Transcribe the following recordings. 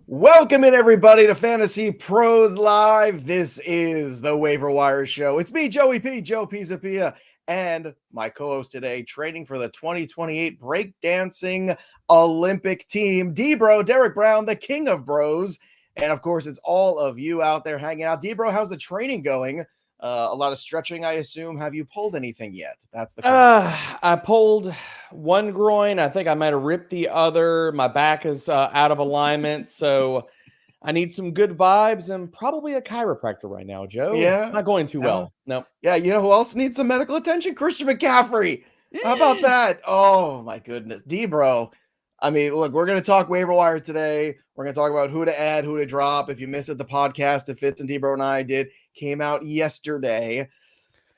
Welcome in, everybody, to Fantasy Pros Live. This is the Waiver Wire Show. It's me, Joey P, Joe Pizzapia, and my co-host today, training for the 2028 breakdancing Olympic team, D-Bro, Derek Brown, the king of bros. And, of course, it's all of you out there hanging out. D-Bro, how's the training going? A lot of stretching, I assume. Have you pulled anything yet? That's the question. I pulled one groin. I think I might have ripped the other. My back is out of alignment, so I need some good vibes and probably a chiropractor right now, Joe. Yeah. Not going too well. No. Yeah, you know who else needs some medical attention? Christian McCaffrey. How about that? Oh, my goodness. D-Bro. I mean, look, we're going to talk waiver wire today. We're going to talk about who to add, who to drop. If you missed it, the podcast that Fitz and D-Bro and I did came out yesterday.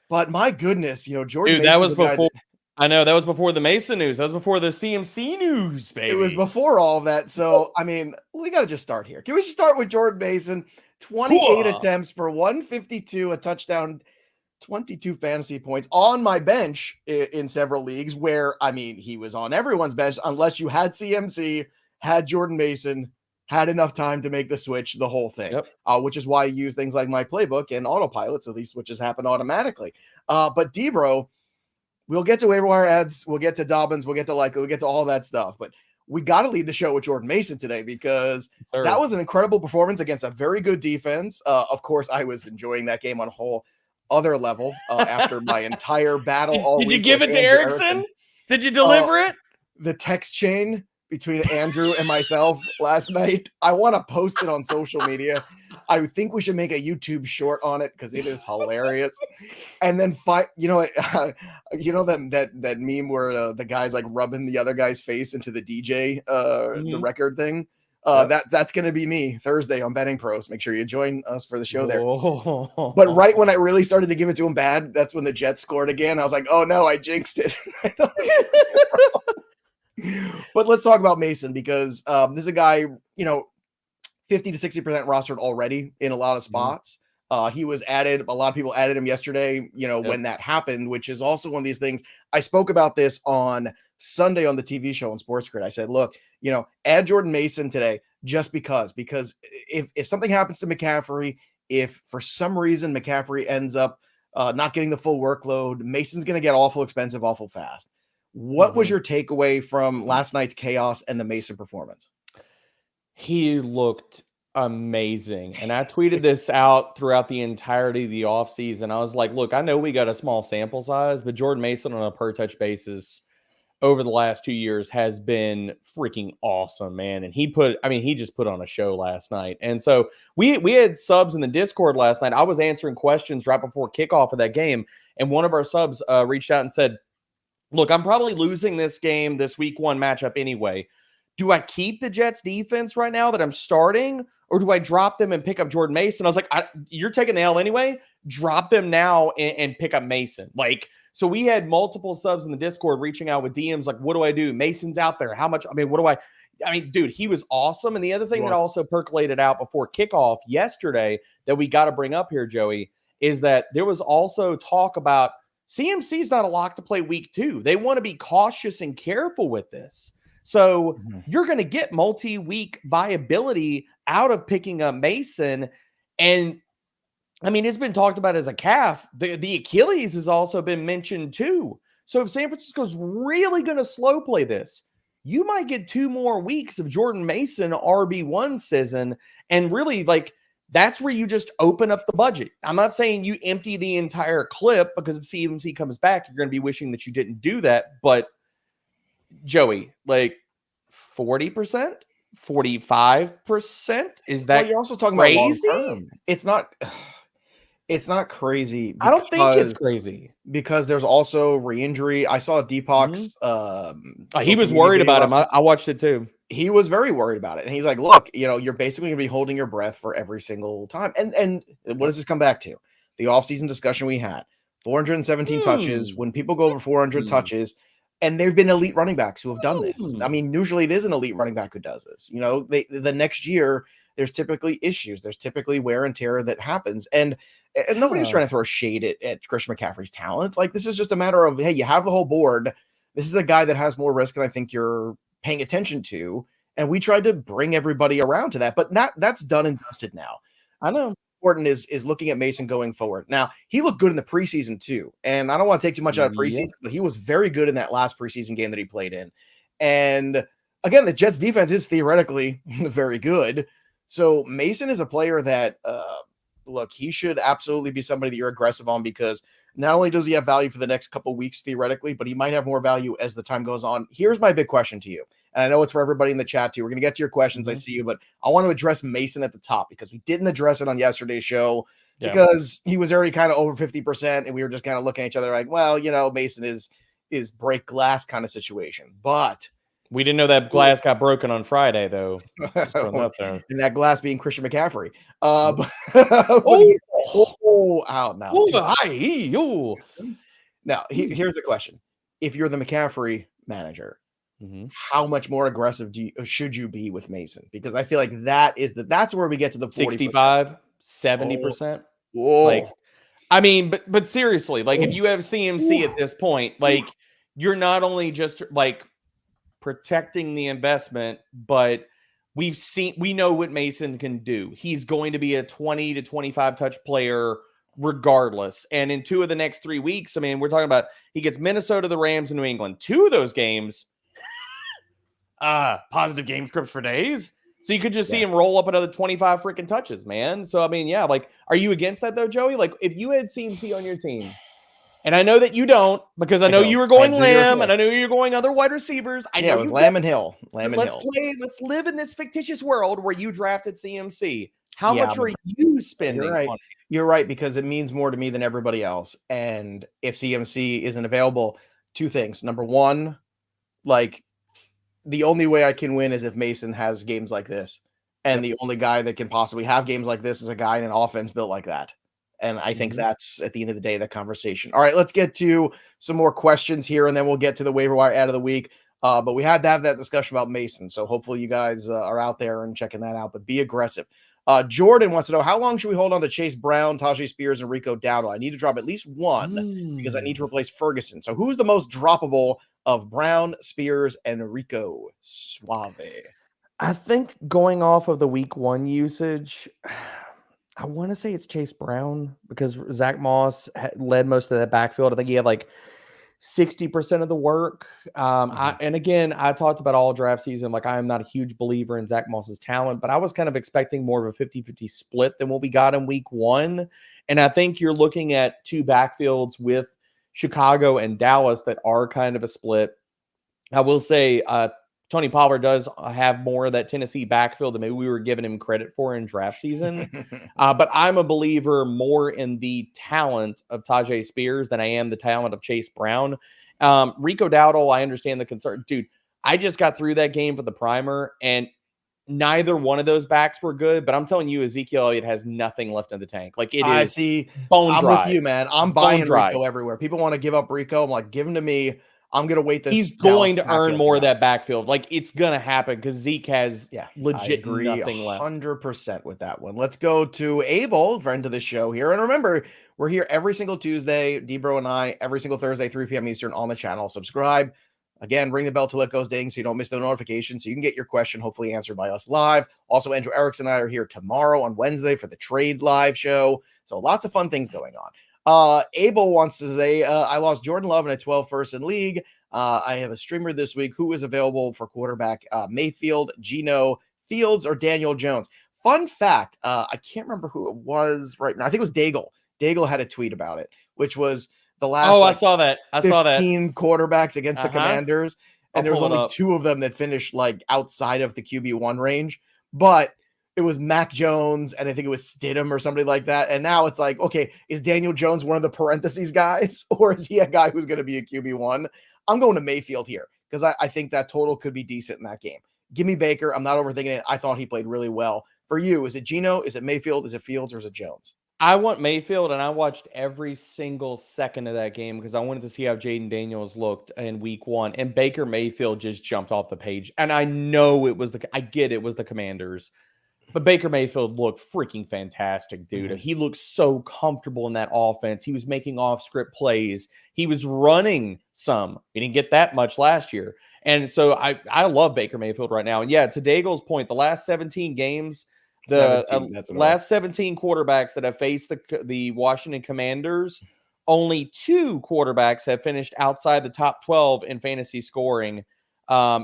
But my goodness, Jordan. Dude, that was before. I know that was before the Mason news. That was before the CMC news, baby. It was before all of that. So, I mean, we got to just start here. Can we just start with Jordan Mason? 28 attempts for 152, a touchdown, 22 fantasy points on my bench in several leagues where, I mean, he was on everyone's bench unless you had CMC, had Jordan Mason, had enough time to make the switch, the whole thing, which is why you use things like my playbook and autopilot, so these switches happen automatically. But D-Bro, we'll get to waiver wire ads, we'll get to Dobbins, we'll get to all that stuff, but we got to lead the show with Jordan Mason today because that was an incredible performance against a very good defense. Of course, I was enjoying that game on a whole other level after my entire battle all week. Did you give it to Erickson? Did you deliver it? The text chain between Andrew and myself last night, I want to post it on social media. I think we should make a YouTube short on it because it is hilarious. And then that meme where the guy's like rubbing the other guy's face into the DJ the record thing. That's gonna be me Thursday on Betting Pros. Make sure you join us for the show there. But right when I really started to give it to him bad, that's when the Jets scored again. I was like, oh no, I jinxed it. But let's talk about Mason because this is a guy, 50 to 60% rostered already in a lot of spots. He was added. A lot of people added him yesterday, when that happened, which is also one of these things. I spoke about this on Sunday on the TV show on Sports Grid. I said, look, add Jordan Mason today just because if something happens to McCaffrey, if for some reason McCaffrey ends up not getting the full workload, Mason's going to get awful expensive, awful fast. What was your takeaway from last night's chaos and the Mason performance? He looked amazing. And I tweeted this out throughout the entirety of the offseason. I was like, look, I know we got a small sample size, but Jordan Mason on a per touch basis over the last 2 years has been freaking awesome, man. And he just put on a show last night. And so we had subs in the Discord last night. I was answering questions right before kickoff of that game. And one of our subs reached out and said, look, I'm probably losing this game, this week 1 matchup anyway. Do I keep the Jets defense right now that I'm starting, or do I drop them and pick up Jordan Mason? I was like, you're taking the L anyway. Drop them now and pick up Mason. So we had multiple subs in the Discord reaching out with DMs like, what do I do? Mason's out there. How much? Dude, he was awesome. And the other thing that also percolated out before kickoff yesterday that we got to bring up here, Joey, is that there was also talk about CMC's not a lock to play week 2. They want to be cautious and careful with this. So you're going to get multi-week viability out of picking up Mason. And it's been talked about as a calf. The Achilles has also been mentioned too. So if San Francisco's really going to slow play this, you might get 2 more weeks of Jordan Mason RB1 season. And really, that's where you just open up the budget. I'm not saying you empty the entire clip, because if CMC comes back, you're going to be wishing that you didn't do that. But Joey, 40%, 45%? Is that you're also talking crazy? About long term. It's not crazy. I don't think it's crazy because there's also re-injury. I saw Deepak's. He was worried about him. I watched it too. He was very worried about it, and he's like, "Look, you're basically going to be holding your breath for every single time." And what does this come back to? The offseason discussion we had: 417 touches. When people go over 400 touches, and there've been elite running backs who have done this. Usually it is an elite running back who does this. The next year there's typically issues. There's typically wear and tear that happens, and nobody's trying to throw shade at Christian McCaffrey's talent. This is just a matter of, hey, you have the whole board. This is a guy that has more risk than I think you're paying attention to. And we tried to bring everybody around to that, but that's done and dusted now. I know. Important is looking at Mason going forward. Now, he looked good in the preseason too. And I don't want to take too much out of preseason, but he was very good in that last preseason game that he played in. And again, the Jets defense is theoretically very good. So Mason is a player that, look, he should absolutely be somebody that you're aggressive on, because not only does he have value for the next couple of weeks theoretically, but he might have more value as the time goes on. Here's my big question to you. And I know it's for everybody in the chat too. We're going to get to your questions. I see you, but I want to address Mason at the top, because we didn't address it on yesterday's show because he was already kind of over 50%. And we were just kind of looking at each other like, well, Mason is break glass kind of situation, but we didn't know that glass got broken on Friday, though. And that glass being Christian McCaffrey. Now, here's the question. If you're the McCaffrey manager, how much more aggressive should you be with Mason? Because I feel like that's where we get to the 65, 70%. But seriously, if you have CMC at this point, you're not only just protecting the investment, but we know what Mason can do. He's going to be a 20 to 25 touch player regardless. And in 2 of the next 3 weeks, we're talking about he gets Minnesota, the Rams, and New England. 2 of those games, positive game scripts for days. So you could just see him roll up another 25 freaking touches, man. So, are you against that though, Joey? If you had CMC on your team, and I know that you don't, because I know you were going Lamb, and I know you're going other wide receivers. I know you Lamb and Hill. Let's live in this fictitious world where you drafted CMC. How much are you spending? You're right, because it means more to me than everybody else. And if CMC isn't available, 2 things. Number one, the only way I can win is if Mason has games like this. And the only guy that can possibly have games like this is a guy in an offense built like that. And I think that's, at the end of the day, the conversation. All right, let's get to some more questions here, and then we'll get to the waiver wire ad of the week. But we had to have that discussion about Mason. So hopefully you guys are out there and checking that out. But be aggressive. Jordan wants to know, how long should we hold on to Chase Brown, Tajay Spears, and Rico Dowdle? I need to drop at least one because I need to replace Ferguson. So who's the most droppable of Brown, Spears, and Rico? Suave. I think going off of the week 1 usage, I want to say it's Chase Brown because Zach Moss led most of that backfield. I think he had like 60% of the work. And again, I talked about all draft season. Like, I am not a huge believer in Zach Moss's talent, but I was kind of expecting more of a 50-50 split than what we got in week 1. And I think you're looking at 2 backfields with Chicago and Dallas that are kind of a split. I will say, Tony Pollard does have more of that Tennessee backfield than maybe we were giving him credit for in draft season. But I'm a believer more in the talent of Tajay Spears than I am the talent of Chase Brown. Rico Dowdle, I understand the concern. Dude, I just got through that game for the primer, and neither one of those backs were good. But I'm telling you, Ezekiel Elliott has nothing left in the tank. Like, it is I see. bone dry. I'm with you, man. I'm buying Rico everywhere. People want to give up Rico. I'm like, give him to me. I'm going to wait this. He's going to earn more of that backfield. Like, it's going to happen because Zeke has legit nothing left. 100% with that one. Let's go to Abel, friend of the show here. And remember, we're here every single Tuesday, Debro and I, every single Thursday, 3 p.m. Eastern on the channel. Subscribe. Again, ring the bell till it goes ding so you don't miss the notification, so you can get your question hopefully answered by us live. Also, Andrew Erickson and I are here tomorrow on Wednesday for the Trade Live show. So lots of fun things going on. Abel wants to say, I lost Jordan Love in a 12-person league. I have a streamer this week who is available for quarterback, Mayfield, Geno, Fields, or Daniel Jones. Fun fact, I can't remember who it was right now. I think it was Daigle. Daigle had a tweet about it, which was the last I saw that. 15 quarterbacks against the Commanders, and there was only 2 of them that finished like outside of the QB1 range. But it was Mac Jones, and I think it was Stidham or somebody like that. And now it's like, okay, is Daniel Jones one of the parentheses guys, or is he a guy who's going to be a QB1? I'm going to Mayfield here because I think that total could be decent in that game. Give me Baker. I'm not overthinking it. I thought he played really well. For you, is it Geno? Is it Mayfield? Is it Fields? Or is it Jones? I want Mayfield, and I watched every single second of that game because I wanted to see how Jayden Daniels looked in week 1. And Baker Mayfield just jumped off the page. And I know it was the Commanders. But Baker Mayfield looked freaking fantastic, dude. He looked so comfortable in that offense. He was making off-script plays. He was running some. He didn't get that much last year. And so I love Baker Mayfield right now. And yeah, to Daigle's point, the last 17 games, last 17 quarterbacks that have faced the Washington Commanders, only 2 quarterbacks have finished outside the top 12 in fantasy scoring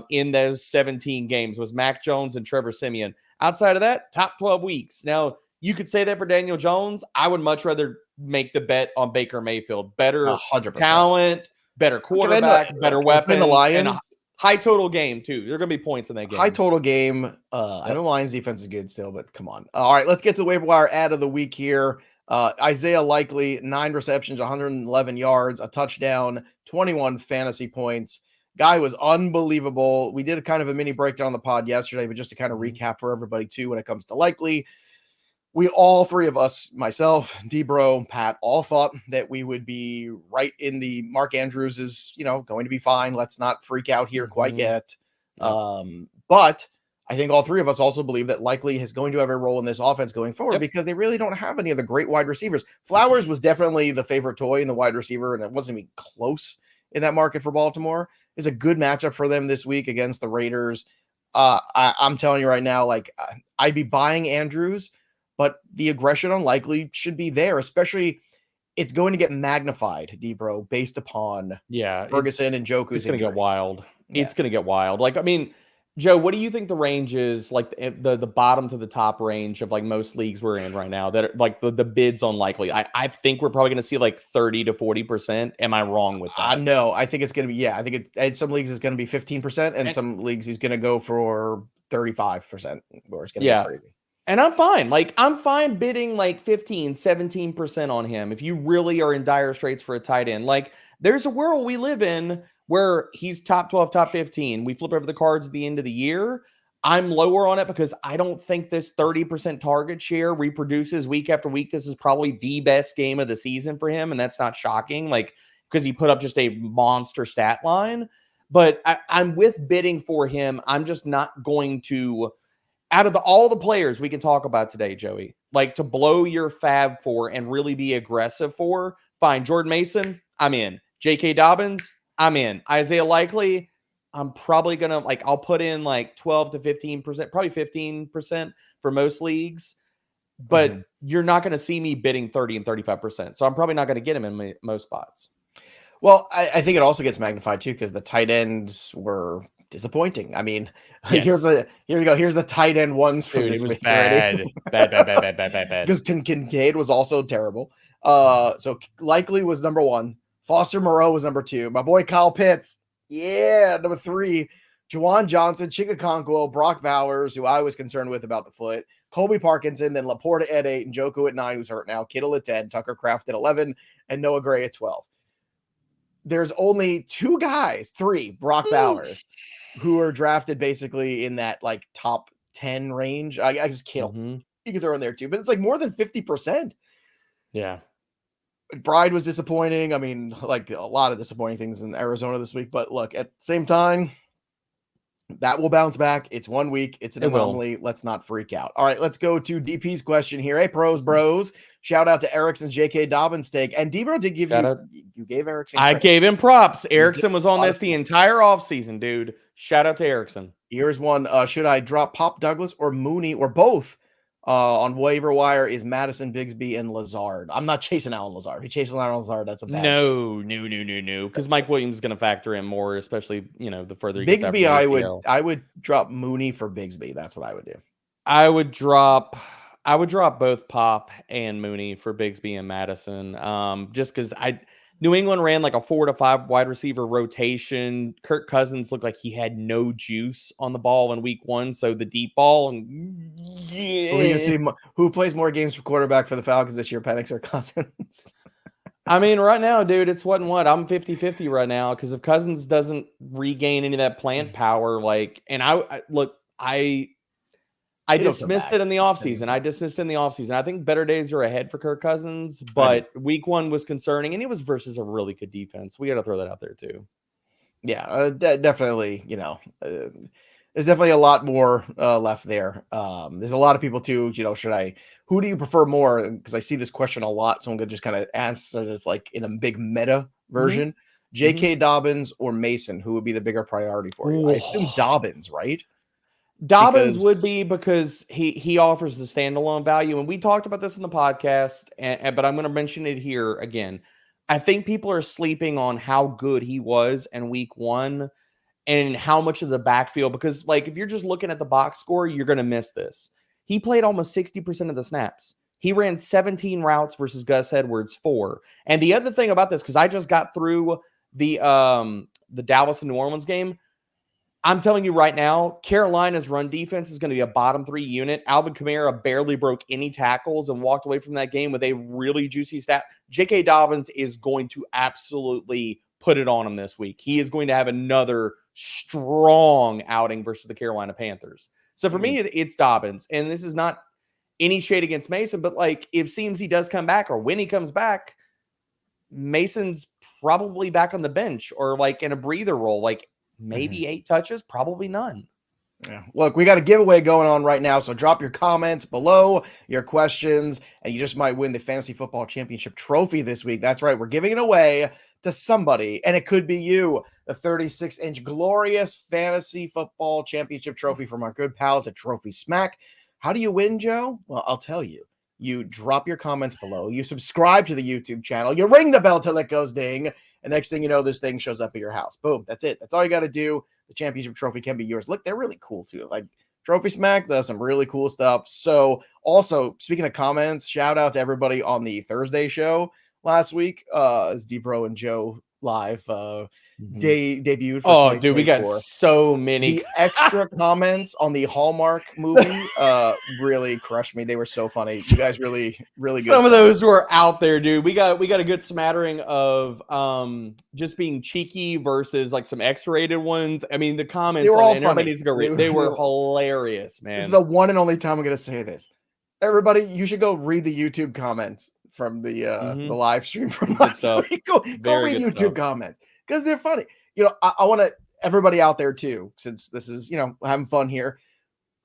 in those 17 games. It was Mac Jones and Trevor Siemian. Outside of that, top 12 weeks. Now, you could say that for Daniel Jones. I would much rather make the bet on Baker Mayfield. Better 100%. Talent, better quarterback, better weapons, the Lions. And a high total game, too. There are going to be points in that game. High total game. I know the Lions defense is good still, but come on. All right, let's get to the waiver wire ad of the week here. Isaiah Likely, 9 receptions, 111 yards, a touchdown, 21 fantasy points. Guy was unbelievable. We did a kind of a mini breakdown on the pod yesterday, but just to kind of recap for everybody too, when it comes to Likely, we all 3 of us, myself, Debro, Pat, all thought that we would be right in the Mark Andrews is, going to be fine. Let's not freak out here quite yet. But I think all 3 of us also believe that Likely is going to have a role in this offense going forward because they really don't have any of the great wide receivers. Flowers was definitely the favorite toy in the wide receiver, and it wasn't even close in that market for Baltimore. Is a good matchup for them this week against the Raiders. I'm telling you right now, like, I'd be buying Andrews, but the aggression unlikely should be there, especially it's going to get magnified, Debro, based upon Ferguson and Njoku's It's going to get wild. Yeah. It's going to get wild. Like, I mean, Joe, what do you think the range is, like the bottom to the top range of like most leagues we're in right now that are, like the bids on Likely? I think we're probably going to see like 30 to 40%. Am I wrong with that? No, I think it's going to be, I think in some leagues it's going to be 15%, and some leagues he's going to go for 35%, or it's going to be crazy. And I'm fine. Like, I'm fine bidding like 15, 17% on him if you really are in dire straits for a tight end. Like, there's a world we live in where he's top 12, top 15. We flip over the cards at the end of the year. I'm lower on it because I don't think this 30% target share reproduces week after week. This is probably the best game of the season for him, and that's not shocking, like, because he put up just a monster stat line. But I'm with bidding for him. I'm just not going to out of all the players we can talk about today, Joey, like to blow your fab for and really be aggressive for, fine. Jordan Mason, I'm in. J.K. Dobbins, I'm in. Isaiah Likely, I'm probably going to I'll put in like 12 to 15%, probably 15% for most leagues, but you're not going to see me bidding 30 and 35%. So I'm probably not going to get him in most spots. Well, I think it also gets magnified too, because the tight ends were disappointing. I mean, Yes. here you go. Here's the tight end ones for this week. Bad. bad. Because Kincaid was also terrible. So Likely was number 1. Foster Moreau was number 2. My boy Kyle Pitts, number 3. Juwan Johnson, Chigakonkwo, Brock Bowers, who I was concerned with about the foot. Colby Parkinson, then Laporta at 8, and Njoku at 9, who's hurt now. Kittle at 10, Tucker Kraft at 11, and Noah Gray at 12. There's only 3 Brock Bowers, who are drafted basically in that like top 10 range. I guess Kittle, you can throw in there too, but it's like more than 50%. Yeah. Bride was disappointing. I mean, like a lot of disappointing things in Arizona this week, but look, at the same time, that will bounce back. It's 1 week. It's an anomaly. Let's not freak out. All right, let's go to DP's question here. Hey, pros, bros. Shout out to Erickson's J.K. Dobbins take. And D-Bro did give you gave Erickson credit. I gave him props. Erickson was on this the entire offseason, dude. Shout out to Erickson. Here's one. Should I drop Pop Douglas or Mooney or both? On waiver wire is Madison, Bigsby, and Lazard. I'm not chasing Alan Lazard. If he chases Alan Lazard, that's a bad No. Because Mike Williams is going to factor in more, especially the further he gets Bigsby. I would drop Mooney for Bigsby. That's what I would do. I would drop both Pop and Mooney for Bigsby and Madison. Just because New England ran like a 4 to 5 wide receiver rotation. Kirk Cousins looked like he had no juice on the ball in week 1. So the deep ball who plays more games for quarterback for the Falcons this year, Penix or Cousins? I mean, right now, dude, it's what and what. I'm 50-50 right now because if Cousins doesn't regain any of that plant power, I dismissed it in the offseason. I think better days are ahead for Kirk Cousins, but week 1 was concerning, and it was versus a really good defense. We got to throw that out there, too. Yeah, definitely, there's definitely a lot more left there. There's a lot of people, too, who do you prefer more? Because I see this question a lot, so I'm going to just kind of answer this like in a big meta version. J.K. Dobbins or Mason, who would be the bigger priority for you? I assume Dobbins, right? Dobbins would be because he offers the standalone value. And we talked about this in the podcast, but I'm going to mention it here again. I think people are sleeping on how good he was in week 1 and how much of the backfield, because if you're just looking at the box score, you're going to miss this. He played almost 60% of the snaps. He ran 17 routes versus Gus Edwards 4. And the other thing about this, because I just got through the Dallas and New Orleans game, I'm telling you right now, Carolina's run defense is going to be a bottom 3 unit. Alvin Kamara barely broke any tackles and walked away from that game with a really juicy stat. J.K. Dobbins is going to absolutely put it on him this week. He is going to have another strong outing versus the Carolina Panthers. So for me, it's Dobbins. And this is not any shade against Mason, but if he does come back or when he comes back, Mason's probably back on the bench or in a breather role. Maybe 8 touches, probably none. Yeah. Look, we got a giveaway going on right now, so drop your comments below, your questions, and you just might win the Fantasy Football Championship trophy this week. That's right. We're giving it away to somebody, and it could be you, the 36-inch glorious Fantasy Football Championship trophy from our good pals at Trophy Smack. How do you win, Joe? Well, I'll tell you. You drop your comments below. You subscribe to the YouTube channel. You ring the bell till it goes ding. And next thing you know, this thing shows up at your house. Boom. That's it. That's all you got to do. The championship trophy can be yours. Look, they're really cool too. Trophy Smack does some really cool stuff. So also, speaking of comments, shout out to everybody on the Thursday show last week. As D-Bro and Joe live debuted. Oh, dude, we got so many. The extra comments on the Hallmark movie really crushed me. They were so funny. You guys really good. Some of those were out there, dude. We got a good smattering of just being cheeky versus some X-rated ones. I mean, the comments they were all everybody needs to go read. They were hilarious, man. This is the one and only time I'm gonna say this. Everybody, you should go read the YouTube comments from the live stream from last week. Go read YouTube comments because they're funny. I want to everybody out there too, since this is having fun here.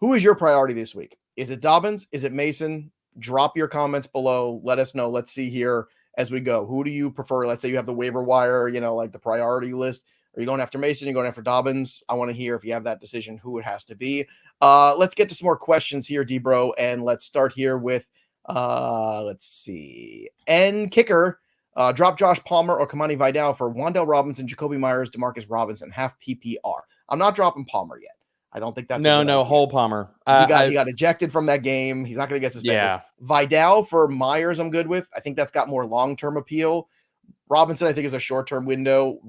Who is your priority this week? Is it Dobbins? Is it Mason? Drop your comments below. Let us know. Let's see here as we go. Who do you prefer? Let's say you have the waiver wire, like the priority list. Are you going after Mason? Are you going after Dobbins? I want to hear if you have that decision, who it has to be. Let's get to some more questions here, D-Bro, and let's start here with, let's see, Kicker. Drop Josh Palmer or Kimani Vidal for Wan'Dale Robinson, Jacoby Myers, DeMarcus Robinson, half PPR. I'm not dropping Palmer yet. I don't think that's whole Palmer. He got ejected from that game. He's not going to get suspended. Yeah. Vidal for Myers, I'm good with. I think that's got more long-term appeal. Robinson, I think, is a short-term window.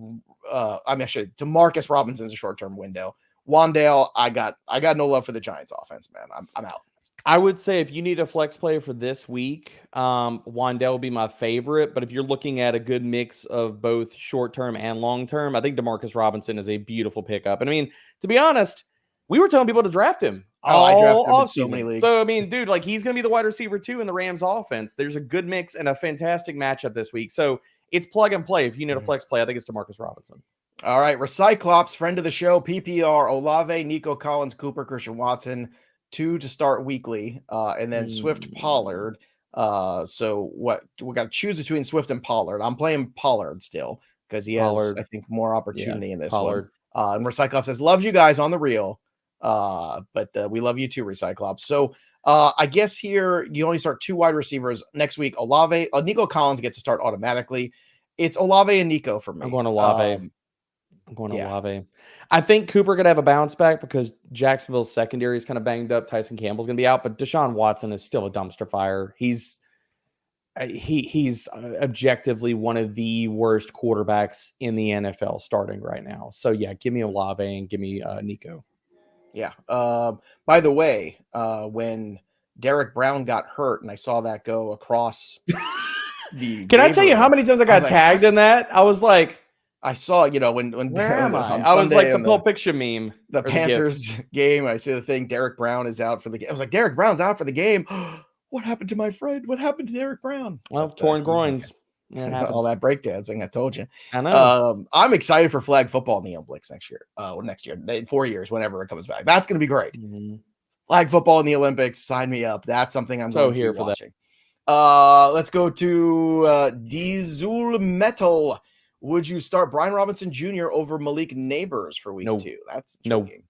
DeMarcus Robinson is a short-term window. Wan'Dale, I got no love for the Giants offense, man. I'm out. I would say if you need a flex player for this week, Wan'Dale would be my favorite. But if you're looking at a good mix of both short-term and long-term, I think DeMarcus Robinson is a beautiful pickup. And I mean, to be honest, we were telling people to draft him. I drafted him in so many leagues. So, I mean, dude, he's going to be the wide receiver too in the Rams offense. There's a good mix and a fantastic matchup this week. So it's plug and play. If you need a flex play, I think it's DeMarcus Robinson. All right. Recyclops, friend of the show, PPR, Olave, Nico Collins, Cooper, Christian Watson, 2 to start weekly, and then Swift, Pollard. So what we got to choose between Swift and Pollard. I'm playing Pollard still because he has, I think, more opportunity in this one. And Recyclops says, love you guys on the reel. But we love you too, Recyclops. So I guess here you only start 2 wide receivers next week. Olave, Nico Collins gets to start automatically. It's Olave and Nico for me. I'm going Olave. Olave. I think Cooper could have a bounce back because Jacksonville's secondary is kind of banged up. Tyson Campbell's going to be out, but Deshaun Watson is still a dumpster fire. He's objectively one of the worst quarterbacks in the NFL starting right now. So yeah, give me Olave and give me Nico. Yeah. By the way, when Derek Brown got hurt and I saw that go across the Can I tell you how many times I got tagged in that? I was like, I saw, when where am I? I was like the Pulp Fiction meme. The Panthers game. I see the thing. Derek Brown is out for the game. I was like, Derek Brown's out for the game. What happened to my friend? What happened to Derek Brown? Well, torn groins. All that breakdancing, I told you. I know. I'm excited for flag football in the Olympics next year. Next year, 4 years, whenever it comes back. That's going to be great. Mm-hmm. Flag football in the Olympics. Sign me up. That's something I'm so here for watching. Let's go to Diesel Metal. Would you start Brian Robinson Jr. over Malik Neighbors for week 2? That's intriguing.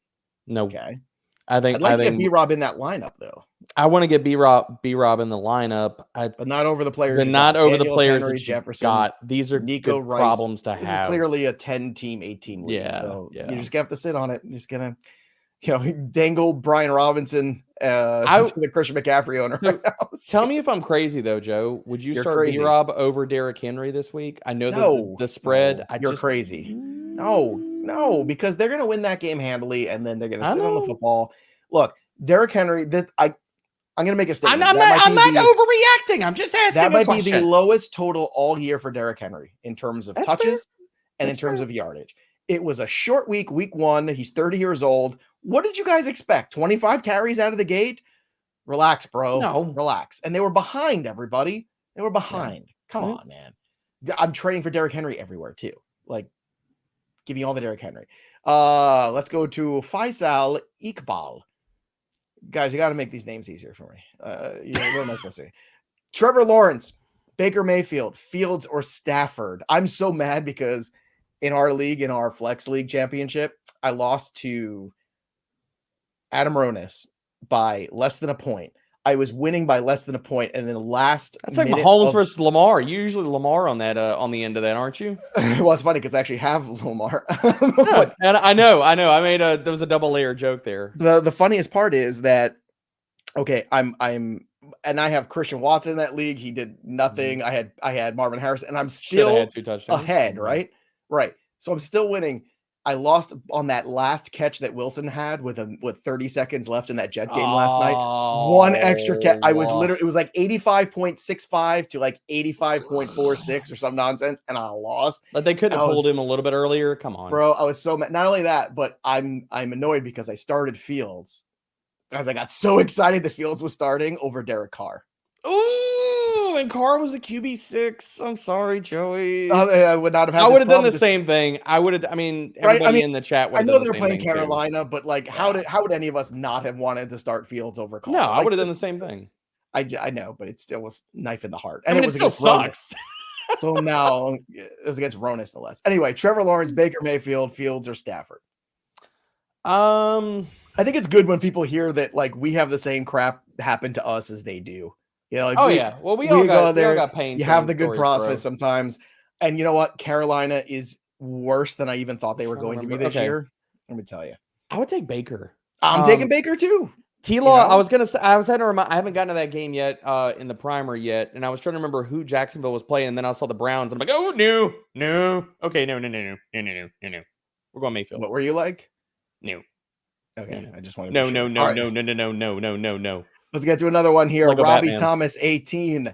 No. Okay. I'd like to get B-Rob in that lineup, though. I want to get B-Rob in the lineup. But not over the players. But not over the players Henry, that Jefferson. Got. These are Nico good Rice. problems to This have. is clearly a 10-team, 8-team league. So you just have to sit on it. You're just going to, dangle Brian Robinson to the Christian McCaffrey owner right now. Tell me if I'm crazy, though, Joe. Would you start B-Rob over Derrick Henry this week? I know the spread. You're crazy. No, because they're going to win that game handily, and then they're going to sit on the football. Look, Derrick Henry, I'm going to make a statement. I'm not overreacting. I'm just asking That might be the lowest total all year for Derrick Henry in terms of touches and in terms of yardage. It was a short week 1. He's 30 years old. What did you guys expect? 25 carries out of the gate? Relax, bro. No. Relax. And they were behind, everybody. They were behind. Yeah. Come on, man. I'm trading for Derrick Henry everywhere, too. Give me all the Derrick Henry. Let's go to Faisal Iqbal. Guys, you got to make these names easier for me. What am I supposed to say? Trevor Lawrence, Baker Mayfield, Fields, or Stafford. I'm so mad because in our league, in our Flex League Championship, I lost to Adam Ronis by less than a point. I was winning by less than a point, and then that's like Mahomes versus Lamar. You're usually Lamar on that on the end of that, aren't you? Well, it's funny because I actually have Lamar. But, and I know. I made there was a double layer joke there. The funniest part is that I'm and I have Christian Watson in that league. He did nothing. I had Marvin Harrison, and I'm still ahead. Right. So I'm still winning. I lost on that last catch that Wilson had with 30 seconds left in that Jet game last night. One extra catch. I was literally, it was like 85.65 to like 85.46 or some nonsense, and I lost. But they could have pulled him a little bit earlier. Come on, bro. I was so mad. Not only that, but I'm annoyed because I started Fields because I got so excited the Fields was starting over Derek Carr. Ooh, when Carr was a QB6. I'm sorry, Joey. I would not have had I would have done the problem. same thing. I would have. I mean, Right, everybody in the chat would I have know done the they're same playing thing too. Carolina, but like, how would any of us not have wanted to start Fields over Carr? No, I Like, would have done the same thing. I know, but it still was knife in the heart. I And mean, it it was still against Ronas. sucks. So now it was against Ronas, no less. Anyway, Trevor Lawrence, Baker Mayfield, Fields, or Stafford. I think it's good when people hear that like we have the same crap happen to us as they do. You know, like Well, we all got pain. You have the good process sometimes. And you know what? Carolina is worse than I even thought they were going to be this year. Let me tell you. I would take Baker. I'm taking Baker too. T-Law, I was gonna say I haven't gotten to that game yet in the primer yet, and I was trying to remember who Jacksonville was playing, and then I saw the Browns, and I'm like, oh no. Okay, no. We're going Mayfield. What were you like? No. Okay, No. I just wanted No. Let's get to another one here. Lego Robbie Batman. Thomas, 18.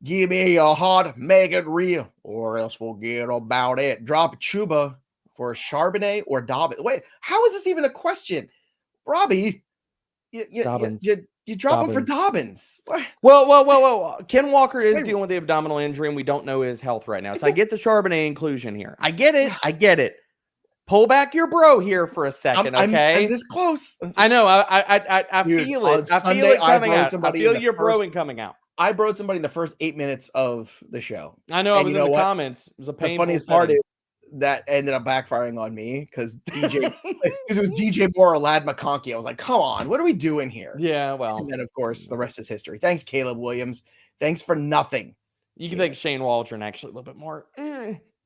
Give me your heart, make it real, or else forget about it. Drop Chuba for Charbonnet or Dobbins. Wait, how is this even a question? Robbie, you drop him for Dobbins. What? Well. Ken Walker is dealing with the abdominal injury, and we don't know his health right now. So I get the Charbonnet inclusion here. I get it. Pull back your bro here for a second, okay? I'm this close. I know. I Dude, feel it. I feel it coming out. I feel your broing coming out. I broed somebody in the first 8 minutes of the show. I know. I was in the comments. It was a painful. The funniest part is that ended up backfiring on me because DJ, because it was DJ Moore or Lad McConkey. I was like, come on, what are we doing here? Yeah, well. And then, of course, the rest is history. Thanks, Caleb Williams. Thanks for nothing. You can thank Shane Waldron actually a little bit more.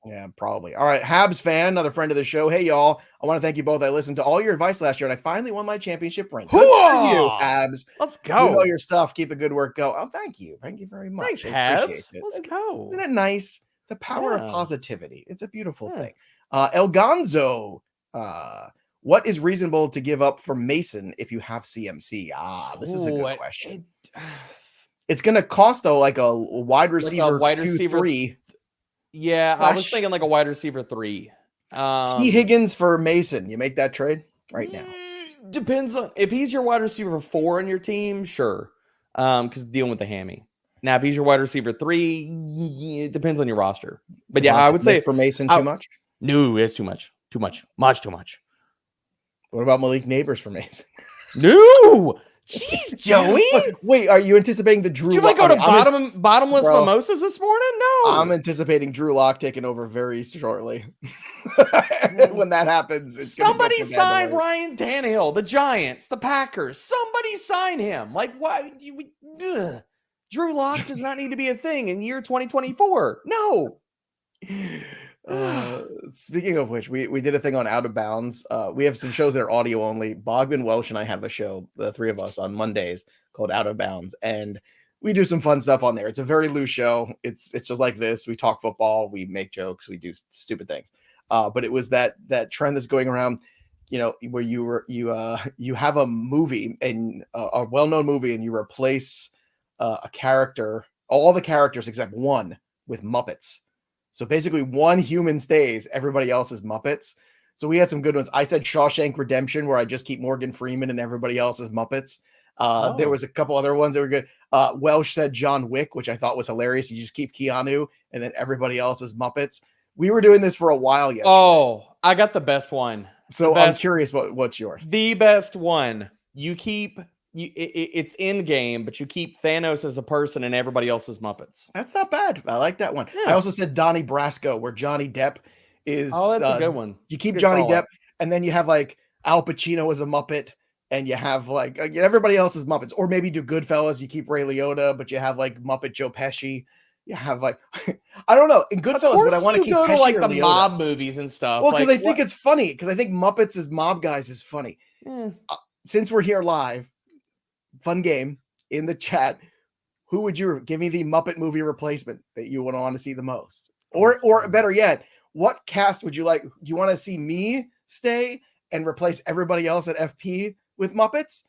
Yeah, probably. All right, Habs fan, another friend of the show. Hey, y'all. I want to thank you both. I listened to all your advice last year, and I finally won my championship ring. Good for you, Habs. Let's go. You know your stuff. Keep the good work going. Oh, thank you. Thank you very much. Thanks, Habs. Let's go. Isn't it nice? The power of positivity. It's a beautiful thing. El Gonzo, what is reasonable to give up for Mason if you have CMC? This is a good question. It's going to cost, though, like a wide receiver, like a wide receiver 3. Yeah, I was thinking like a wide receiver 3. T. Higgins for Mason. You make that trade right now. Depends on if he's your wide receiver 4 on your team, sure. Because dealing with the hammy. Now, if he's your wide receiver 3, it depends on your roster. But yeah, I would say for Mason too much. No, it's too much. Much too much. What about Malik Neighbors for Mason? No. Jeez, Joey. Wait, are you anticipating the Drew? Did you go to bottomless mimosas this morning? No. I'm anticipating Drew Lock taking over very shortly. When that happens, somebody sign Ryan Tannehill, the Giants, the Packers. Somebody sign him. Like, why? Drew Lock does not need to be a thing in year 2024. No. Speaking of which, we did a thing on Out of Bounds. We have some shows that are audio only. Bogman, Welsh, and I have a show, the three of us, on Mondays called Out of Bounds, and we do some fun stuff on there. It's a very loose show. It's just like this. We talk football, we make jokes, we do stupid things. But it was that trend that's going around, where you have a movie and a well-known movie, and you replace a character, all the characters except one, with Muppets. So basically one human stays, everybody else is Muppets. So we had some good ones. I said Shawshank Redemption, where I just keep Morgan Freeman and everybody else is Muppets. There was a couple other ones that were good. Welsh said John Wick, which I thought was hilarious. You just keep Keanu and then everybody else is Muppets. We were doing this for a while yesterday. Oh, I got the best one. So I'm curious what's yours. The best one. You keep... it's in game, but you keep Thanos as a person and everybody else is Muppets. That's not bad. I like that one. Yeah. I also said Donnie Brasco, where Johnny Depp is. Oh, that's a good one. You keep Johnny Depp, and then you have like Al Pacino as a Muppet, and you have like everybody else is Muppets. Or maybe do Goodfellas. You keep Ray Liotta, but you have like Muppet Joe Pesci. You have like I don't know in Goodfellas, but I want to keep go Pesci to like or the Liotta. mob movies and stuff. Well, because I think it's funny. Because I think Muppets as mob guys is funny. Since we're here live. Fun game in the chat. Who would you give me the Muppet movie replacement that you would want to see the most? Or better yet, what cast would you like? Do you want to see me stay and replace everybody else at FP with Muppets?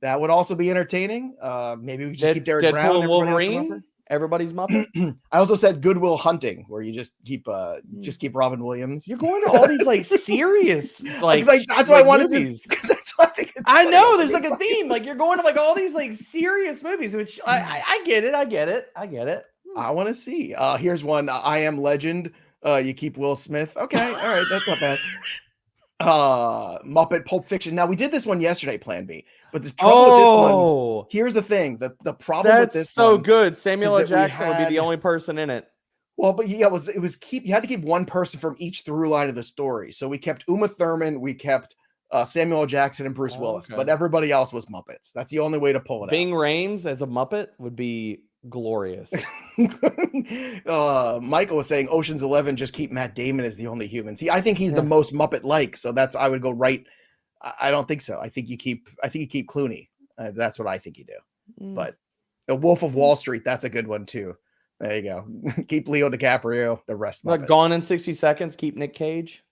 That would also be entertaining. Maybe we just keep Derek Brown and Wolverine. Everybody's Muppet. I also said Goodwill Hunting, where you just keep Robin Williams. You're going to all these like serious like that's why I wanted movies. To. That's why I know there's like a theme. Like you're going to like all these like serious movies, which I get it. I want to see. Here's one. I am legend. You keep Will Smith. Okay, all right, that's not bad. Muppet Pulp Fiction. Now we did this one yesterday, Plan B. But the trouble with this one, here's the thing. The problem with this so one good. Samuel L. is that we Jackson would be the only person in it. Well, but yeah, you had to keep one person from each through line of the story. So we kept Uma Thurman, we kept Samuel L. Jackson and Bruce Willis, but everybody else was Muppets. That's the only way to pull it Ving Rhames as a Muppet would be glorious. Michael was saying Ocean's 11, just keep Matt Damon as the only human. See, I think he's the most Muppet-like, so I would go right. I don't think so. I think you keep Clooney. That's what I think you do. But The Wolf of Wall Street, that's a good one too. There you go. Keep Leo DiCaprio. The rest. Like Gone in 60 Seconds. Keep Nick Cage.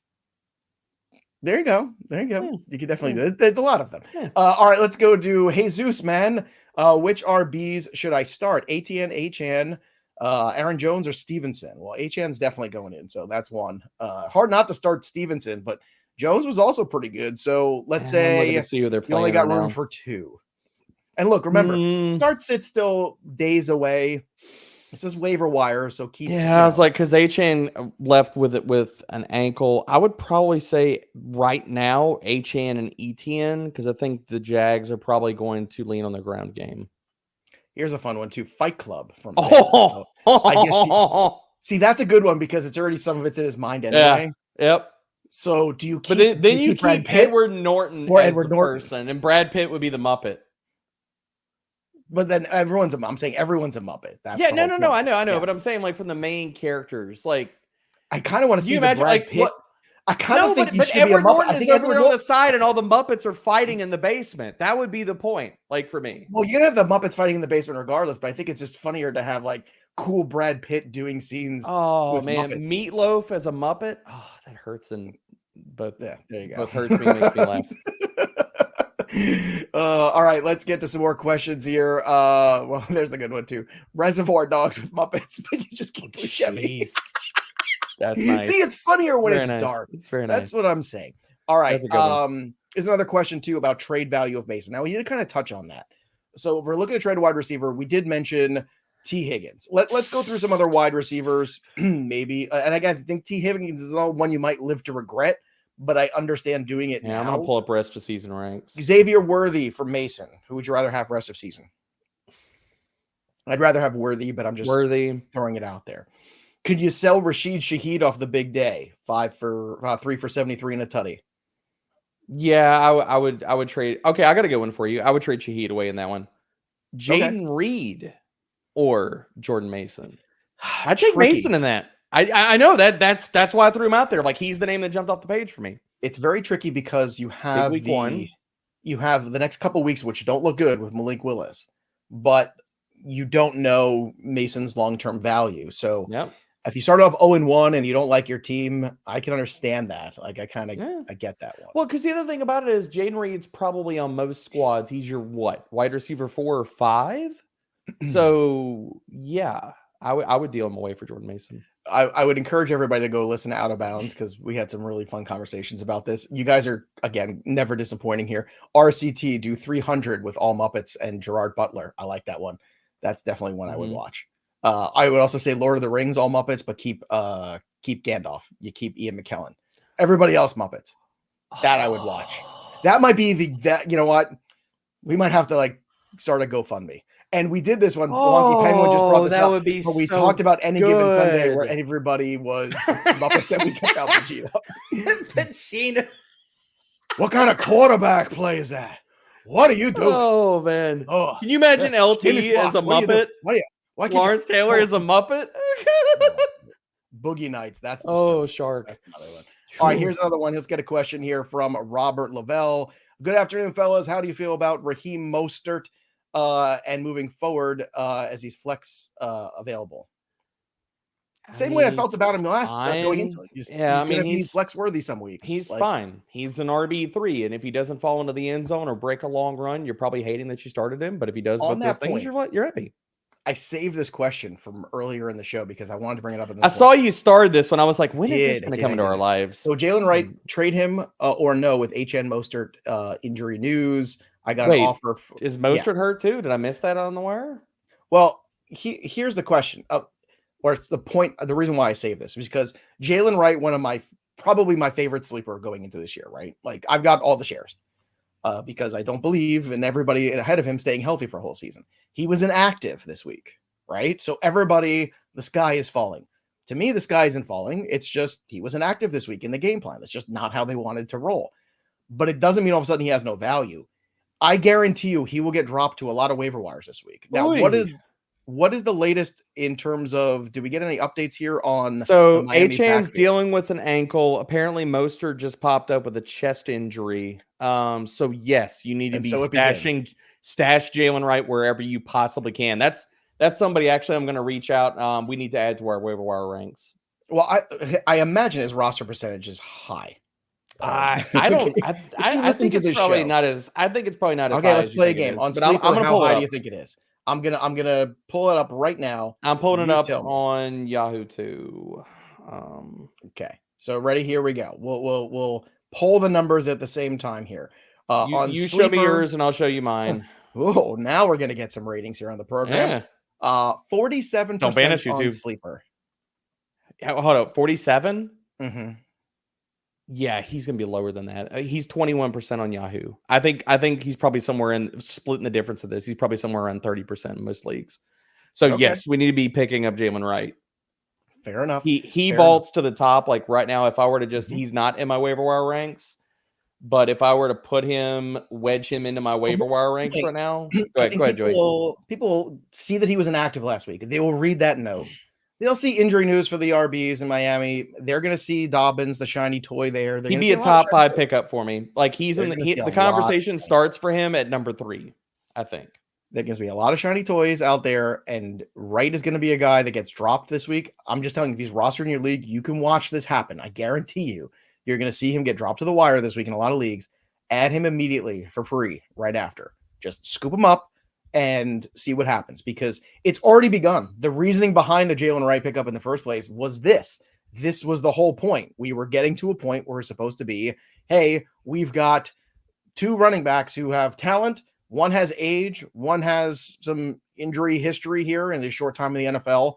There you go. There you go. Yeah. You can definitely do it. There's a lot of them. Yeah. All right, let's go to Jesus, man. Which RBs should I start? Achane, Aaron Jones, or Stevenson? Well, Achane's definitely going in, so that's one. Hard not to start Stevenson, but Jones was also pretty good. So let's say see who they're you only got room for two. And look, remember, start sit still days away. It says waiver wire, so keep. Yeah, I was like, because Achane left with an ankle. I would probably say right now Achane and Etienne, because I think the Jags are probably going to lean on the ground game. Here's a fun one too: Fight Club from. So I guess see, that's a good one because it's already some of it's in his mind anyway. Yeah. Yep. So do you? But then you keep Brad Pitt? Edward Norton or as Edward the Norton person, and Brad Pitt would be the Muppet. But then I'm saying everyone's a Muppet. That's no. I know. Yeah. But I'm saying like from the main characters, like I kind of want to see the Brad like, Pitt. I kind of think he should be a Muppet. Norton I think is over there on the side, and all the Muppets are fighting in the basement. That would be the point, like for me. Well, you're gonna have the Muppets fighting in the basement regardless, but I think it's just funnier to have like cool Brad Pitt doing scenes. Oh man, Muppets. Meatloaf as a Muppet. Oh, that hurts both. Yeah, there you go. Both hurts me and makes me laugh. All right, let's get to some more questions here. Well, there's a good one too. Reservoir Dogs with Muppets, but you just keep pushing me. That's nice. See, it's funnier when it's nice. dark. It's very nice. That's what I'm saying. All right. There's another question too about trade value of Mason. Now we need to kind of touch on that. So if we're looking to trade a wide receiver, we did mention T. Higgins. Let's go through some other wide receivers, maybe. And again, I think T. Higgins is one you might live to regret, but I understand doing it now. I'm gonna pull up rest of season ranks. Xavier Worthy for Mason. Who would you rather have rest of season? I'd rather have Worthy, but I'm just throwing it out there. Could you sell Rashid Shaheed off the big day? 3 for 73 and a tutty. Yeah, I would trade. Okay, I got a good one for you. I would trade Shaheed away in that one. Jayden Reed or Jordan Mason. I'd take Mason in that. I know that's why I threw him out there. Like he's the name that jumped off the page for me. It's very tricky because you have you have the next couple weeks which don't look good with Malik Willis, but you don't know Mason's long-term value. So if you start off 0-1 and you don't like your team, I can understand that. Like I get that one. Well, because the other thing about it is Jayden Reed's probably on most squads. He's your wide receiver 4 or 5. So yeah, I would deal him away for Jordan Mason. I would encourage everybody to go listen to Out of Bounds because we had some really fun conversations about this. You guys are, again, never disappointing here. RCT do 300 with all Muppets and Gerard Butler. I like that one. That's definitely one I would watch. I would also say Lord of the Rings, all Muppets, but keep Gandalf. You keep Ian McKellen. Everybody else Muppets. That I would watch. That might be that. You know what? We might have to like start a GoFundMe. And we did this one. Wonky Penguin just brought this up. Would be but we talked about any given Sunday where everybody was Muppets and we kept Al Pacino. Pacino. What kind of quarterback play is that? What are you doing? Oh man! Can you imagine LT as a Muppet? Why Lawrence Taylor is a Muppet? Boogie Nights. That's Shark. That's another one. All right, here's another one. Let's get a question here from Robert Lavelle. Good afternoon, fellas. How do you feel about Raheem Mostert and moving forward as he's flex available? Same way I felt about him last going into it. He's flex worthy some weeks. He's fine. He's an RB3, and if he doesn't fall into the end zone or break a long run, you're probably hating that you started him. But if he does both those things, you're happy. I saved this question from earlier in the show because I wanted to bring it up. I saw you started this when I was like, when is this going to come into our lives? So Jaylen Wright, trade him or no with Achane Mostert injury news. I got an offer. Is Mostert hurt too? Did I miss that on the wire? Well, here's the question, or the point. The reason why I save this is because Jaylen Wright, probably my favorite sleeper going into this year, right? Like I've got all the shares because I don't believe in everybody ahead of him staying healthy for a whole season. He was inactive this week, right? So the sky is falling. To me, the sky isn't falling. It's just he was inactive this week in the game plan. That's just not how they wanted to roll. But it doesn't mean all of a sudden he has no value. I guarantee you he will get dropped to a lot of waiver wires this week. Now, what is the latest in terms of, do we get any updates here on so Achane's dealing with an ankle? Apparently Mostert just popped up with a chest injury. So yes, you need to be stash Jaylen Wright wherever you possibly can. That's somebody actually I'm going to reach out. We need to add to our waiver wire ranks. Well, I imagine his roster percentage is high. I think it's probably not as high. Okay, let's play a game on Sleeper. I'm gonna how high do you think it is? I'm gonna pull it up right now. I'm pulling it up on Yahoo too. Okay, so ready? Here we go. We'll pull the numbers at the same time here. You show me yours and I'll show you mine. Oh, now we're gonna get some ratings here on the program. 47% Don't banish you on too. Sleeper. Yeah, hold up, 47. Mm-hmm. Yeah, he's gonna be lower than that. He's 21% on Yahoo. I think he's probably somewhere in splitting the difference of this. He's probably somewhere around 30% in most leagues. So yes, we need to be picking up Jaylen Wright. Fair enough. He vaults to the top. Like right now, if I were to just, he's not in my waiver wire ranks. But if I were to wedge him into my waiver wire ranks right now, go ahead, Joey. People see that he was inactive last week. They will read that note. They'll see injury news for the RBs in Miami. They're going to see Dobbins, the shiny toy there. He'd be a top 5 pickup for me. Like he's in the conversation starts for him at number 3, I think. There's going to be a lot of shiny toys out there, and Wright is going to be a guy that gets dropped this week. I'm just telling you, if he's rostered in your league, you can watch this happen. I guarantee you. You're going to see him get dropped to the wire this week in a lot of leagues. Add him immediately for free right after. Just scoop him up and see what happens because it's already begun. The reasoning behind the Jaylen Wright pickup in the first place was this. This was the whole point. We were getting to a point where we're supposed to be, hey, we've got 2 running backs who have talent. One has age. One has some injury history here in this short time in the NFL.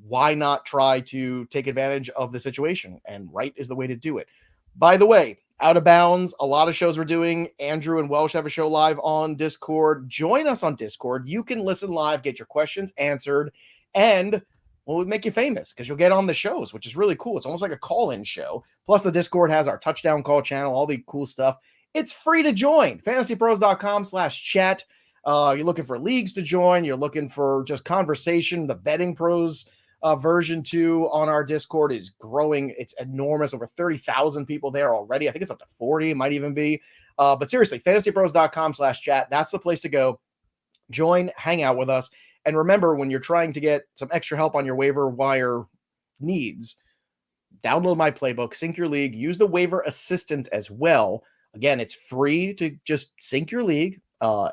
Why not try to take advantage of the situation? And Wright is the way to do it. By the way, Out of Bounds, a lot of shows we're doing. Andrew and Welsh have a show live on Discord. Join us on Discord. You can listen live, get your questions answered, and we'll make you famous because you'll get on the shows, which is really cool. It's almost like a call-in show. Plus, the Discord has our touchdown call channel, all the cool stuff. It's free to join. FantasyPros.com/chat. You're looking for leagues to join. You're looking for just conversation. The Betting Pros version 2 on our Discord is growing. It's enormous. Over 30,000 people there already. I think it's up to 40. It might even be. But seriously, fantasypros.com/chat. That's the place to go. Join, hang out with us. And remember, when you're trying to get some extra help on your waiver wire needs, download my playbook, sync your league, use the waiver assistant as well. Again, it's free to just sync your league.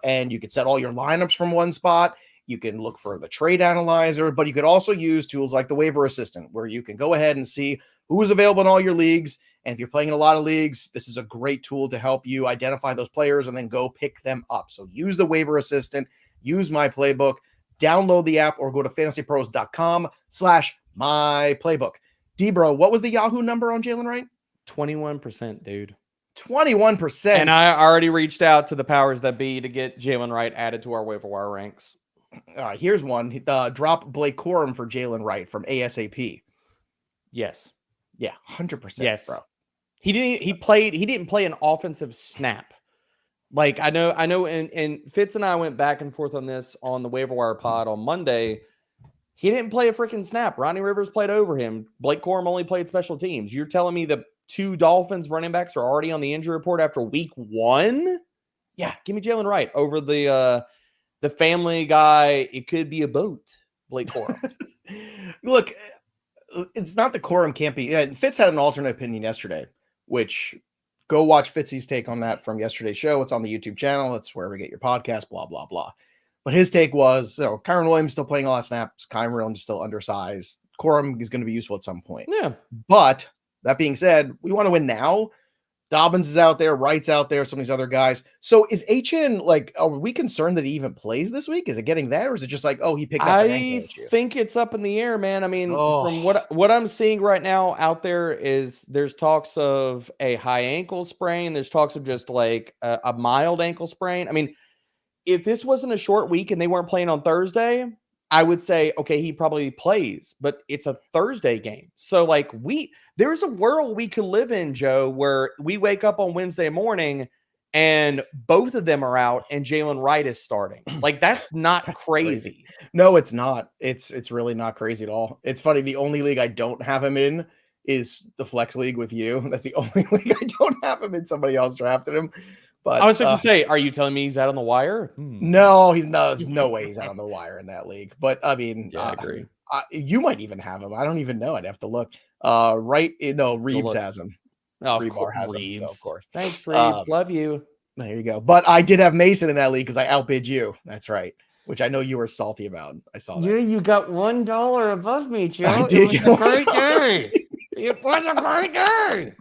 And you can set all your lineups from one spot. You can look for the trade analyzer, but you could also use tools like the waiver assistant, where you can go ahead and see who's available in all your leagues. And if you're playing in a lot of leagues, this is a great tool to help you identify those players and then go pick them up. So use the waiver assistant, use my playbook, download the app, or go to fantasypros.com/myplaybook. D-Bro, what was the Yahoo number on Jaylen Wright? 21%, dude. 21%. And I already reached out to the powers that be to get Jaylen Wright added to our waiver wire ranks. All right, here's one. Drop Blake Corum for Jaylen Wright from ASAP. Yes. Yeah, 100%. Yes, bro. He didn't play an offensive snap. Like I know, and Fitz and I went back and forth on this on the waiver wire pod on Monday. He didn't play a freaking snap. Ronnie Rivers played over him. Blake Corum only played special teams. You're telling me the 2 Dolphins running backs are already on the injury report after week 1? Yeah, give me Jaylen Wright over the family guy. It could be a boat, Blake Corum. Look, it's not the Corum can't be. Fitz had an alternate opinion yesterday, which go watch Fitzy's take on that from yesterday's show. It's on the YouTube channel. It's where we get your podcast, blah, blah, blah. But his take was, Kyren Williams still playing a lot of snaps. Kyren Williams still undersized. Corum is going to be useful at some point. Yeah. But that being said, we want to win now. Dobbins is out there, Wright's out there, some of these other guys. So is Achane, like, are we concerned that he even plays this week? Is it getting that, or is it just like, oh, he picked up an ankle I issue? think it's up in the air, man. I mean, from Oh, what I'm seeing right now out there is there's talks of a high ankle sprain. There's talks of just like a mild ankle sprain. I mean, if this wasn't a short week and they weren't playing on Thursday, I would say, okay, he probably plays, but it's a Thursday game. So like there's a world we could live in, Joe, where we wake up on Wednesday morning and both of them are out and Jaylen Wright is starting. Like that's not that's crazy. No, it's not. It's really not crazy at all. It's funny. The only league I don't have him in is the flex league with you. That's the only league I don't have him in. Somebody else drafted him. But I was supposed to say, are you telling me he's out on the wire? No, he's not. There's no way he's out on the wire in that league. But I mean, Yeah, I agree. You might even have him. I don't even know. I'd have to look. Right? No, Reeves has him. Oh, Rebar has Reeves. him. So of course. Thanks, Reeves. Love you. There you go. But I did have Mason in that league because I outbid you. That's right. Which I know you were salty about. I saw that. Yeah, you got $1 above me, Joe. I did. It was a great day. It was a great day.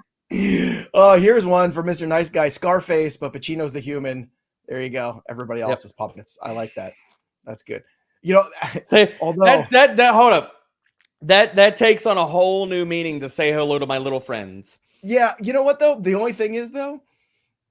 Oh, here's one for Mr. Nice Guy, Scarface, but Pacino's the human. There you go. Everybody else is puppets. I like that. That's good. You know, although that hold up. That takes on a whole new meaning to say hello to my little friends. Yeah, you know what though? The only thing is though,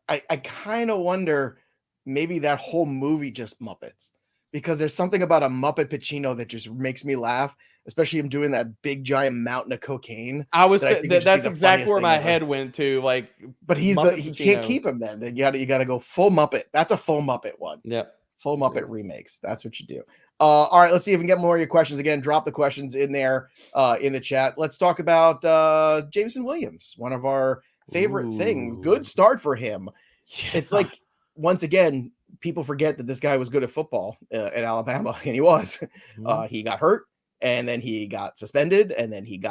I kind of wonder maybe that whole movie just Muppets. Because there's something about a Muppet Pacino that just makes me laugh, especially him doing that big giant mountain of cocaine. That's exactly where my head went to. Like, but he can't keep him then. You got to go full Muppet. That's a full Muppet one. Yep. Full Muppet remakes. That's what you do. All right, let's see if we can get more of your questions. Again, drop the questions in there in the chat. Let's talk about Jameson Williams, one of our favorite things. Good start for him. Yeah. It's like, once again, people forget that this guy was good at football at Alabama, and he was. He got hurt, and then he got suspended, and then he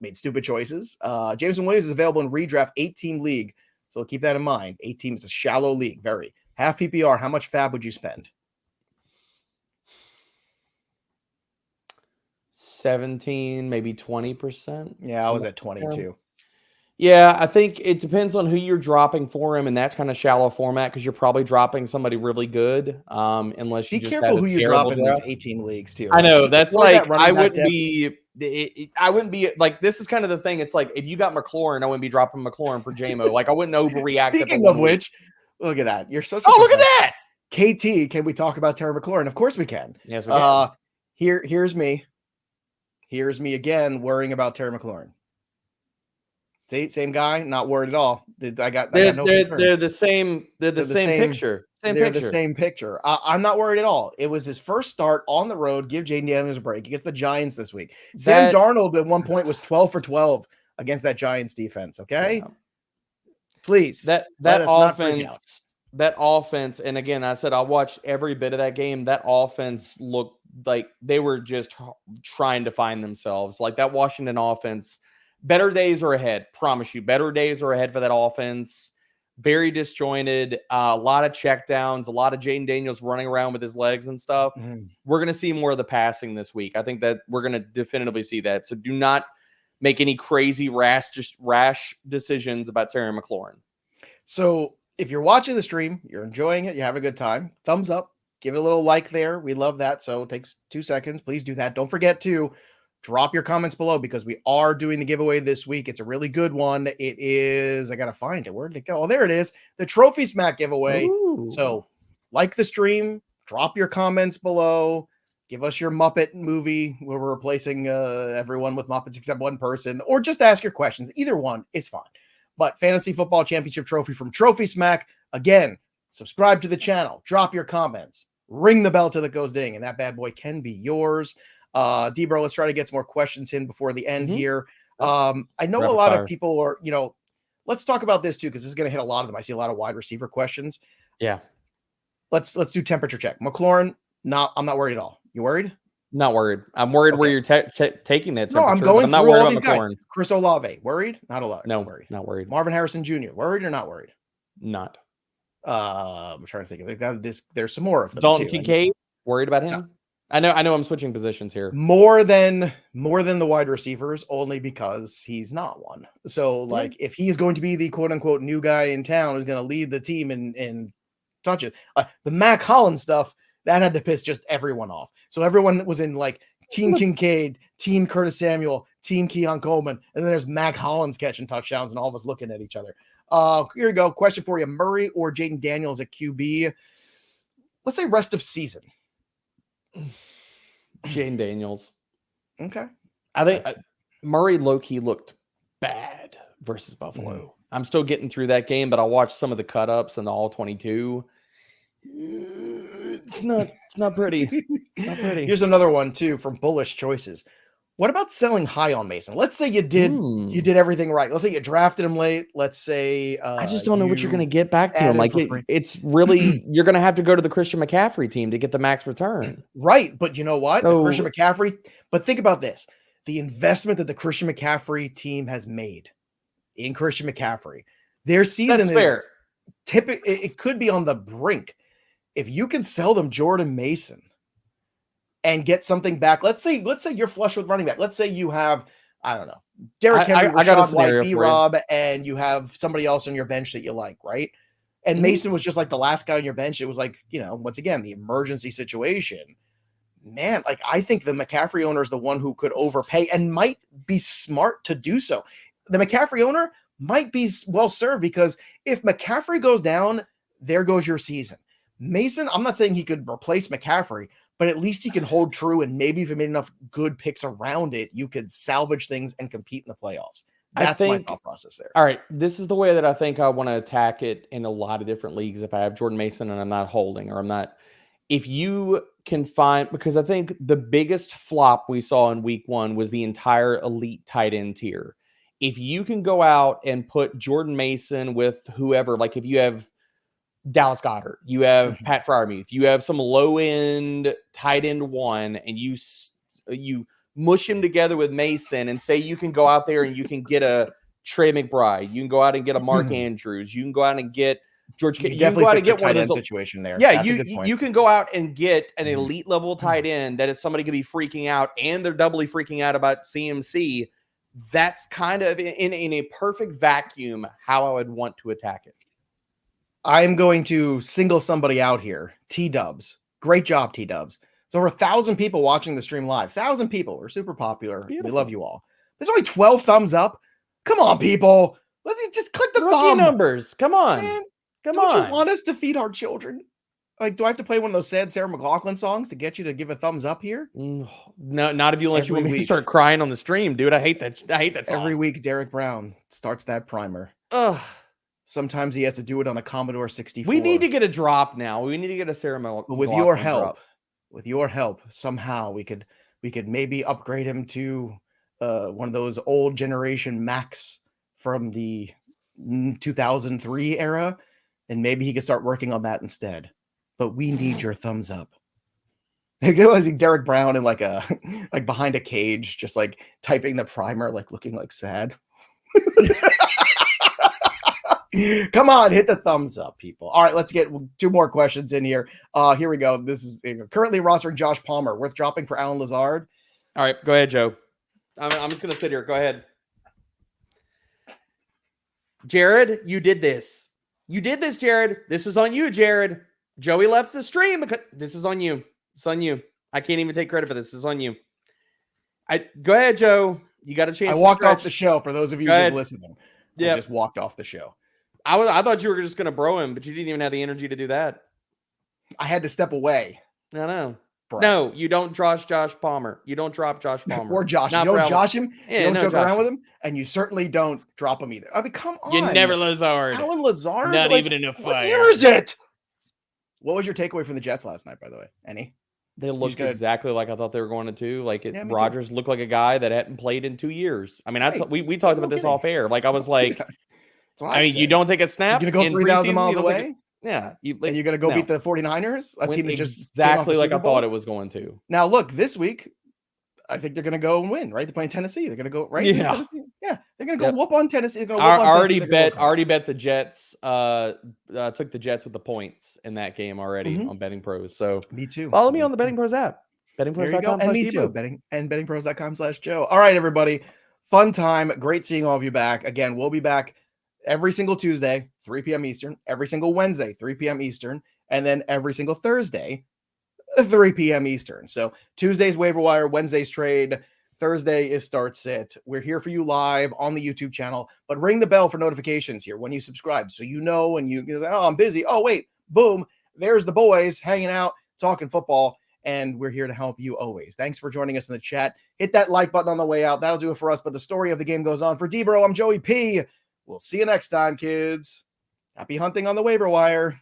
made stupid choices. Jameson Williams is available in redraft 8-team league, so keep that in mind. 8 teams is a shallow league, very. Half PPR, how much fab would you spend? 17, maybe 20%. Yeah, I was at 22. Yeah, I think it depends on who you're dropping for him in that kind of shallow format, because you're probably dropping somebody really good. Unless you be just careful have who you drop in these 18 leagues too. I know that's like I wouldn't be like, this is kind of the thing. It's like if you got McLaurin, I wouldn't be dropping McLaurin for JMO. Like I wouldn't overreact. Speaking of which, look at that. You're such. Look at that. KT, can we talk about Terry McLaurin? Of course we can. Yes, we can. Here's me. Here's me again worrying about Terry McLaurin. See, same guy, not worried at all. They're the same. They're the same picture. They're the same picture. I'm not worried at all. It was his first start on the road. Give Jayden Daniels a break. He gets the Giants this week. Sam Darnold at one point was 12 for 12 against that Giants defense. Okay, please. That offense, and again, I said I watched every bit of that game. That offense looked like they were just trying to find themselves. Like that Washington offense. Better days are ahead. Promise you. Better days are ahead for that offense. Very disjointed. A lot of checkdowns. A lot of Jayden Daniels running around with his legs and stuff. We're going to see more of the passing this week. I think that we're going to definitively see that. So do not make any crazy rash decisions about Terry McLaurin. So if you're watching the stream, you're enjoying it, you have a good time, thumbs up, give it a little like there. We love that. So it takes 2 seconds. Please do that. Don't forget to drop your comments below because we are doing the giveaway this week. It's a really good one. It is, I got to find it. Where did it go? Oh, there it is. The Trophy Smack giveaway. Ooh. So like the stream, drop your comments below. Give us your Muppet movie where we're replacing everyone with Muppets except one person, or just ask your questions. Either one is fine. But Fantasy Football Championship Trophy from Trophy Smack. Again, subscribe to the channel. Drop your comments. Ring the bell till it goes ding, and that bad boy can be yours. D-Bro, let's try to get some more questions in before the end here. I know a lot of people are, let's talk about this too, because this is going to hit a lot of them. I see a lot of wide receiver questions. Yeah. Let's do temperature check. McLaurin, I'm not worried at all. You worried? Not worried. I'm worried where you're taking that temperature. No, I'm going through all these guys. Chris Olave, worried? Not a lot. No, worried. Not worried. Marvin Harrison Jr., worried or not worried? Not. I'm trying to think. They've got this. There's some more of them. Dalton Kincaid, worried about him? I know I'm switching positions here. More than the wide receivers, only because he's not one. So like if he's going to be the quote unquote new guy in town who's going to lead the team in touches, the Mac Hollins stuff that had to piss just everyone off. So everyone was in like Team Kincaid, Team Curtis Samuel, Team Keon Coleman, and then there's Mac Hollins catching touchdowns and all of us looking at each other. Here you go. Question for you: Murray or Jayden Daniels at QB? Let's say rest of season. Jayden Daniels. Okay. I think Murray low-key looked bad versus Buffalo. Mm-hmm. I'm still getting through that game, but I watched some of the cut-ups and the all-22. It's not pretty. Not pretty. Here's another one, too, from Bullish Choices. What about selling high on Mason? Let's say you did everything right. Let's say you drafted him late. Let's say I just don't know what you're going to get back to him. Like it's really you're going to have to go to the Christian McCaffrey team to get the max return. Right, but you know what? The Christian McCaffrey. But think about this: the investment that the Christian McCaffrey team has made in Christian McCaffrey, their season is typically it could be on the brink. If you can sell them Jordan Mason and get something back. Let's say you're flush with running back. Let's say you have, I don't know, Derrick Henry, Rashad White, B-Rob, and you have somebody else on your bench that you like, right? And Mason was just like the last guy on your bench. It was like, once again, the emergency situation. Man, like I think the McCaffrey owner is the one who could overpay and might be smart to do so. The McCaffrey owner might be well served because if McCaffrey goes down, there goes your season. Mason, I'm not saying he could replace McCaffrey, but at least he can hold true, and maybe if you made enough good picks around it, you could salvage things and compete in the playoffs. That's my thought process there. All right, this is the way that I think I want to attack it in a lot of different leagues. If I have Jordan Mason and I'm not holding, or I'm not, if you can find, because I think the biggest flop we saw in week 1 was the entire elite tight end tier. If you can go out and put Jordan Mason with whoever, like if you have Dallas Goedert, you have Pat Freiermuth, you have some low-end tight end one, and you mush him together with Mason and say you can go out there and you can get a Trey McBride, you can go out and get a Mark Andrews, you can go out and get George Kittle. You can go out and get one of those situation there. Yeah, you can go out and get an elite level tight end that if somebody could be freaking out and they're doubly freaking out about CMC. That's kind of in a perfect vacuum how I would want to attack it. I'm going to single somebody out here. T-Dubs. Great job, T-Dubs. There's over 1,000 people watching the stream live. 1,000 people. We're super popular. We love you all. There's only 12 thumbs up. Come on, people. Let's just click the thumb. Numbers. Come on. Man, Don't you want us to feed our children? Like, do I have to play one of those sad Sarah McLachlan songs to get you to give a thumbs up here? No, not if you unless you want me to start crying on the stream, dude. I hate that song. Every week, Derek Brown starts that primer. Ugh. Sometimes he has to do it on a Commodore 64. We need to get a drop now. We need to get a Sarah McLachlan. With your help, somehow we could maybe upgrade him to one of those old generation Macs from the 2003 era, and maybe he could start working on that instead. But we need your thumbs up. It was like Derek Brown in like behind a cage, just like typing the primer, like looking like sad. Come on, hit the thumbs up, people. All right, let's get 2 more questions in here. Here we go. This is currently rostering Josh Palmer. Worth dropping for Alan Lazard. All right, go ahead, Joe. I'm just going to sit here. Go ahead. Jared, you did this. You did this, Jared. This was on you, Jared. Joey left the stream because this is on you. It's on you. I can't even take credit for this. This is on you. Go ahead, Joe. You got a chance. I walked off the show for those of you who's listening. I just walked off the show. I thought you were just going to bro him, but you didn't even have the energy to do that. I had to step away. No. No, you don't Josh Palmer. You don't drop Josh Palmer. Or Josh. You don't Josh him. You don't joke around with him. And you certainly don't drop him either. I mean, come on. You never Lazard. Alan Lazard? Not even in a fire. What year is it? What was your takeaway from the Jets last night, by the way? Any? They looked exactly like I thought they were going to. Like Rodgers looked like a guy that hadn't played in 2 years. I mean, we talked about this off air. Like I was like, you don't take a snap. You're going to go 3,000 miles away? Yeah. And you're going to go beat the 49ers? A team that just exactly like I thought it was going to. Now, look, this week, I think they're going to go and win, right? They're playing Tennessee. They're going to go, right? Yeah. Yeah. They're going to go whoop on Tennessee. Already bet the Jets. Took the Jets with the points in that game already on Betting Pros. So me too. Follow me on the Betting Pros app. There you go. And me too. bettingpros.com/Debo. Bettingpros.com/Joe. All right, everybody. Fun time. Great seeing all of you back. Again, we'll be back every single Tuesday, 3 p.m. Eastern, every single Wednesday, 3 p.m. Eastern, and then every single Thursday, 3 p.m. Eastern. So Tuesday's waiver wire, Wednesday's trade, Thursday is start sit. We're here for you live on the YouTube channel, but ring the bell for notifications here when you subscribe. So you know, and you say, oh, I'm busy. Oh, wait, boom. There's the boys hanging out, talking football. And we're here to help you always. Thanks for joining us in the chat. Hit that like button on the way out. That'll do it for us. But the story of the game goes on. For DeBro, I'm Joey P. We'll see you next time, kids. Happy hunting on the waiver wire.